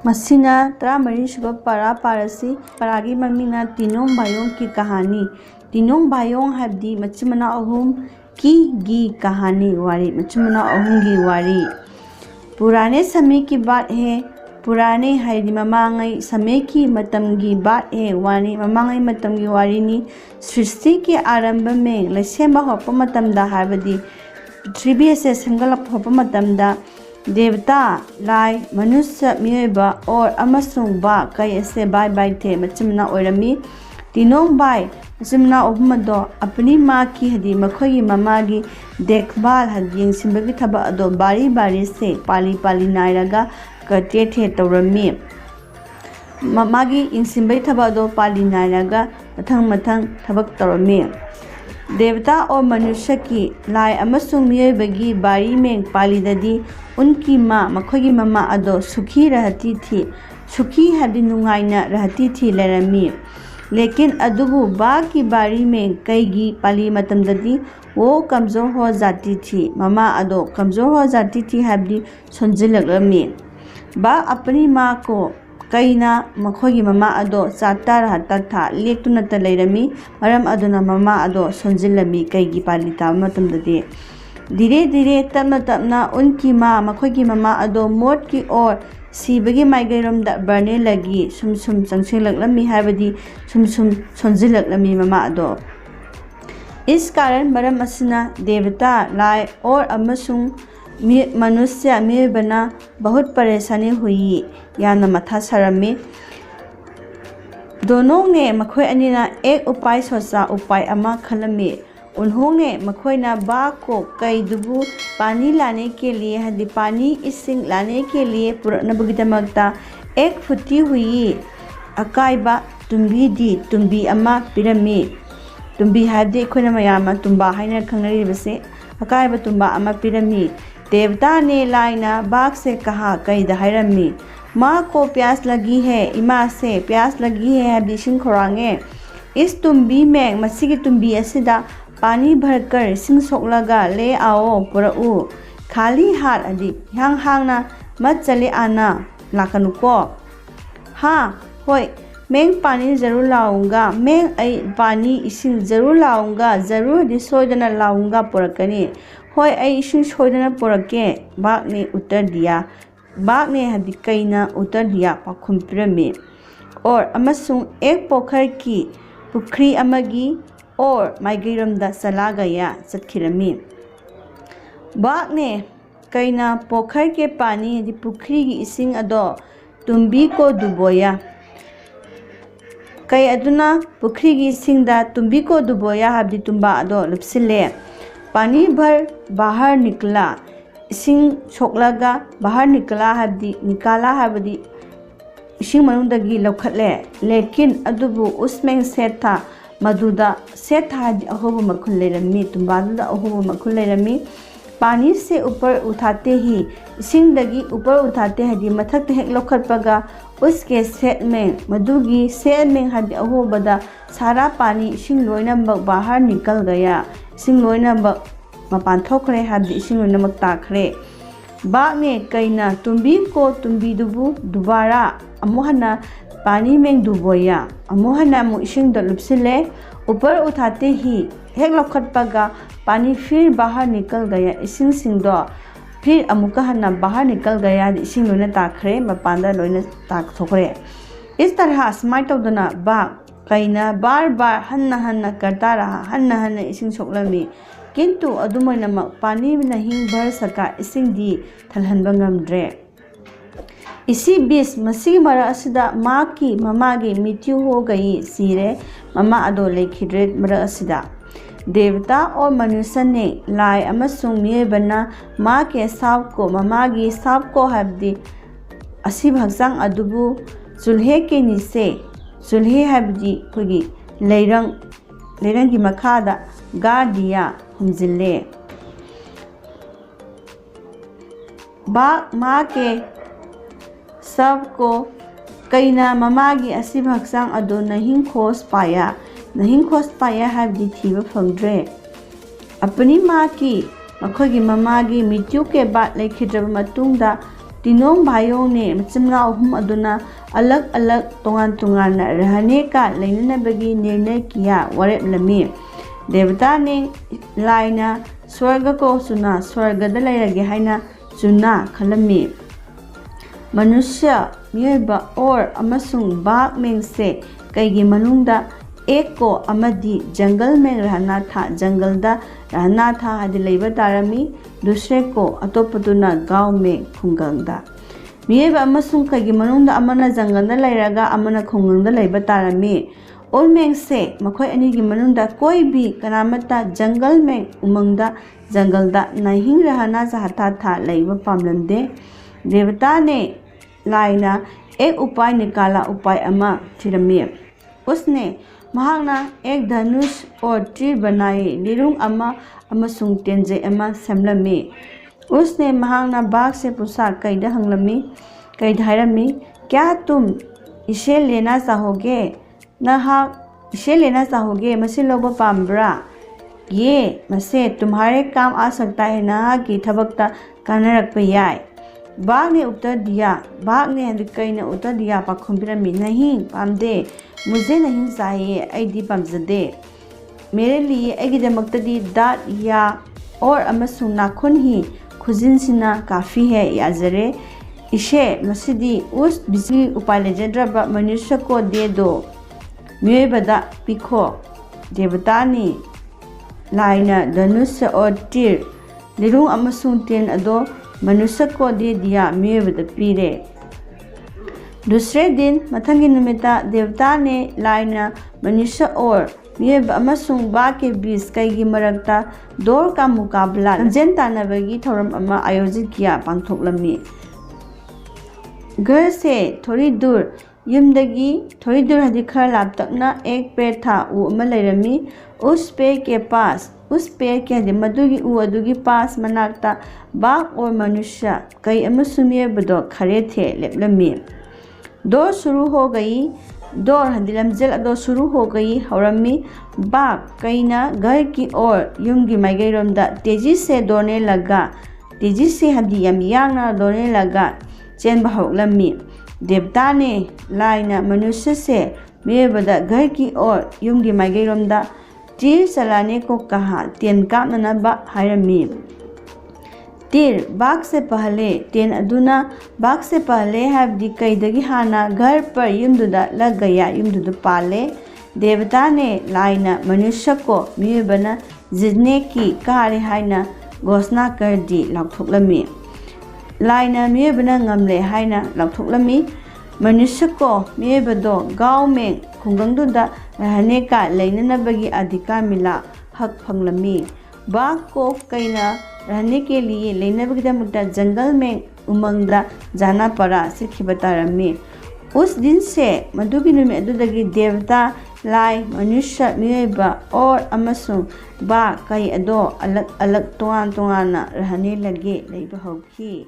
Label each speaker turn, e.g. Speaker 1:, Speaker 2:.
Speaker 1: मसीना 13 पारा पारसी पारागी ममीना तीनों भाइयों की कहानी। तीनों भाइयों हब्दी मचिमना अहुम की कहानी वारी मचिमना अहुम की वारी। पुराने समय की बात है। पुराने हाइदी ममांगई समय की मतम की बात है। वानी ममांगई मतम की वारी नी। सृष्टि के आरंभ में लसेंबा होप मतमदा हाबदी पृथ्वी से संगलप होप मतमदा देवता लाई मनुष्य मियोबा और अमसुंग बा कई से बाय बाय थे मचिमना ओरमी। तीनों बाय मचिमना अहुमदो अपनी माँ की हदी मखोई ममा की देखभाल हदी सिंबगी थबा अदो बारी बारी से पाली पाली नायरगा कटे थे तौरमी। ममा की इंसिंबगी थबा अदो पाली नायरगा मथंग मथंग थबक तौरमी। देवता और मनुष्य की लाई अमसुंग मियोबगी बारी में पालीददी उनकी माँ मखोगी ममा अदो सुखी रहती थी। सुखी हदी नुंगाइना रहती थी लेरमी। लेकिन अदुबु बा की बारी में कईगी पाली मतमददी वो कमजोर हो जाती थी। ममा अदो कमजोर हो जाती थी हदी सुनजिलगमी। बा अपनी माँ को कईना मखोगी ममा अदो चाटा रहता था लेक्तुनत लेरमी। मरम अदुना ममा अदो सुनजिलमी कईगी पाली ताब मतमददी। धीरे धीरे तपना तपना उनकी माँ मखोगी ममा अदो मौत की ओर सीबगी माइगैरोमदा बरने लगी। सुम सुम चंगसिलगलमी हाबदी सुम सुम सोंजिलगलमी ममा अदो। इस कारण मरम असिना देवता लाई और अमसुंग मनुष्य मियोबना बहुत परेशानी हुई। याना मथा सरमी। दोनों ने मखोई अनिना एक उपाय सोचा। उपाय अमा खलमी। उन्होंने मखोइना बा को कई दुबु पानी लाने के लिए हदी पानी इसिंग लाने के लिए पुरनबुगिदमगता एक फुटी हुई अकाइबा तुम्बी दी तुम्बी अमा पिरमी। तुम्बी हदी खोना मयामा तुम्बा हाइना खंगरिबसे अकाइबा तुम्बा अमा पिरमी। देवता ने लाइना बाघ से कहा कई दहाइरमी। माँ को प्यास लगी है। इमा से प्यास लगी है हदी सिंह खोरांगे। इस तुम्बी में मसी की तुम्बी असिदा पानी भरकर सिंह सोकलगा ले आओ पुरऊ। खाली हाथ अदी हांग हांगना मत चले आना लाकनुको। हाँ होय मैं पानी जरूर लाऊंगा। मैं पानी इसिंग जरूर लाऊंगा। जरूर हदी सोइदना लाऊंगा पुरकनी। होय इसिंग सोइदना पुरके बाघ ने उत्तर दिया। बाघ ने हदी कईना उत्तर दिया पाखुम पिरमी। और अमसुंग एक पोखर की पुखरी अमगी और माइगैरमदा चला गया चटखिरमी। बाघ ने कईना पोखर के पानी हदी पुखरी की इसिंग अदो तुम्बी को डुबोया। कई अदुना पुखरी की इसिंगदा तुम्बी को डुबोया हदी तुम्बा अदो लुपसिले। पानी भर बाहर निकला। इसिंग सोकलगा बाहर निकला हदी निकाला हदी इसिंग मनुंदगी लौखले। लेकिन अदुबु उसमें से था मधुदा से था अहोब मखुल लेरमी। तुम्बादुदा अहोब मखुल लेरमी। पानी से ऊपर उठाते ही इसिंगदगी ऊपर उठाते हदी मथक हेक लौखटपगा उसके सेट में मधुगी सेट में हदी अहोबदा सारा पानी इसिंग लोइनमक बाहर निकल गया। इसिंग लोइनमक मपान थोखरे हदी इसिंग लोइनमक ताखरे। बाघ ने कईना तुम्बी को तुम्बीदुबु दुबारा अमुहना पानी में डुबोया। अमुहना इसिंग लुपसिले। ऊपर उठाते ही हेक लौखटपगा पानी फिर बाहर निकल गया। इसिंग सिंगदो फिर अमुका हना बाहर निकल गया। इसिंग लोइना ताखरे मपानदा लोइना ताक थोखरे। इस तरह समाय तौदना बाघ कईना बार बार हन्ना हन्ना करता रहा। हन्ना हन्ना इसिंग सोकलमी। किंतु अदुमैनमक पानी नहीं भर सका। इसिंग दी थलहनबा ngamdre। इसी बीच मसी मरा असिदा माँ की ममा की मृत्यु हो गई। सिरे ममा अदो लेखिद्रे मरा असिदा। देवता और मनुष्य ने लाई अमसुंग मियोबना माँ के साप को ममा की साप को हब्दी असी भक्सांग अदुबु चुल्हे के नीचे चुल्हे हब्दी खुगी लेरंग की मखादा गाड़ दिया हमजिले। बाघ माँ के सब को कईना ममा की असी भक्सांग अदो नहीं खोज पाया हब्दी थीबा फंगद्रे। अपनी माँ की मखोगी ममा की मृत्यु के बाद लेखिद्रबा मतुंगदा तीनों भाइयों ने मचिमना अहुम अदुना अलग अलग तोंगान तोंगान रहने का लेननबगी निर्णय किया वरेपलमी। देवता ने लाइना स्वर्ग को चुना स्वर्गद लेरगे हाइना चुना खलमी। मनुष्य मियोइबा और अमसुंग बाघ मेंग से कईगी मनुंगदा एक को अमदी जंगल में रहना था जंगलदा रहना था हदि लेबा तारमी। दूसरे को अतोपदुना गांव में खुंगंगदा मियोइबा अमसुंग कईगी मनुंगदा अमना जंगलदा लेरगा अमना खुंगंगदा लेबा तारमी। उनमें से मखोई अनिगी मनुंगदा कोई भी कनामता जंगल में उमंगदा जंगलदा नहीं रहना चाहता था लेबा पामलंदे। देवता ने लाइना एक उपाय निकाला उपाय अमा थिरमी। उसने महागना एक धनुष और तीर बनाए लिरुंग अमा अमसुंग तेंजे अमा सेमलमी। उसने महागना बाघ से पूछा कईदा हंगलमी कईदा हायरमी क्या तुम इसे लेना चाहोगे नहाक इसे लेना चाहोगे मसे लोबा पाम्ब्रा ये मसे तुम्हारे काम आ सकता है नहा की थबकता कानरक याय। बाघ ने उत्तर दिया बाघ ने कई ने उत्तर दिया पाखुम्बिरमी नहीं पामदे मुझे नहीं चाहिए ऐदी पामजदे मेरे लिए ऐगिदमक्तदी दात या और अमसुंग नाखुन ही खुजिनसिना काफ़ी है याजरे इसे मसीदी उस बिजली उपाय लेजद्रबा मनुष्य को दे दो मियोइबदा पिखो। देवता ने लाइना धनुष और तीर लिरुंग अमसुंग तेन अदो मनुष्य को दे दिया मियोइबदा पीरे। दूसरे दिन मथंगी नुमिता देवता ने लाइना मनुष्य और मियोइबा अमसुंग बाघ के बीच कईगी मरक्ता दौड़ का मुकाबला लंजेन तानबगी थौरम अमा आयोजित किया पांगथोकलमी। घर से थोड़ी दूर युमदगी थोड़ी दूर हदी खर लापतकना एक पेड़ था उ अमा लेरमी। उस पेड़ के पास उस पेड़ के हदी मदुगी उ अदुगी पास मनाक्ता बाघ और मनुष्य कई अमसुंग मियोइबदो खड़े थे लेपलमी। दौड़ शुरू हो गई दौड़ हदी लमजेल अदो शुरू हो गई हौरमी। बाघ कईना घर की ओर युम की माइगैरोमदा तेजी से दौड़ने लगा तेजी से हदी यम दौड़ने लगा चेनबा हौलमी। देवता ने लाइना मनुष्य से मियोइबदा घर की ओर युम की माइगैरोमदा तीर चलाने को कहा तेन कापननबा हायरमी। तीर बाघ से पहले तेन अदुना बाघ से पहले हबदी कईदगी हाना घर पर युमदुदा लग गया युमदुदा पाले। देवता ने लाइना मनुष्य को मियोइबना जीतने की कारे हाइना घोषणा कर दी लाउथोकलमी। लाइना मियोइबना ngमले हाइना लाउथोकलमी। मनुष्य को मियोइबदो गांव में खुंगंगदुदा रहने का लेननबगी अधिकार मिला हक फंगलमी। बाघ को कईना रहने के लिए लेनबगीदमक्ता जंगल में उमंगदा जाना पड़ा सिर्खी बतारमी। उस दिन से मधुगी नुमी अदुदगी देवता लाई मनुष्य मियोइबा और अमसुंग बाघ कई अदो अलग अलग तोंगान तोंगाना रहने लगे लेबा हौखी।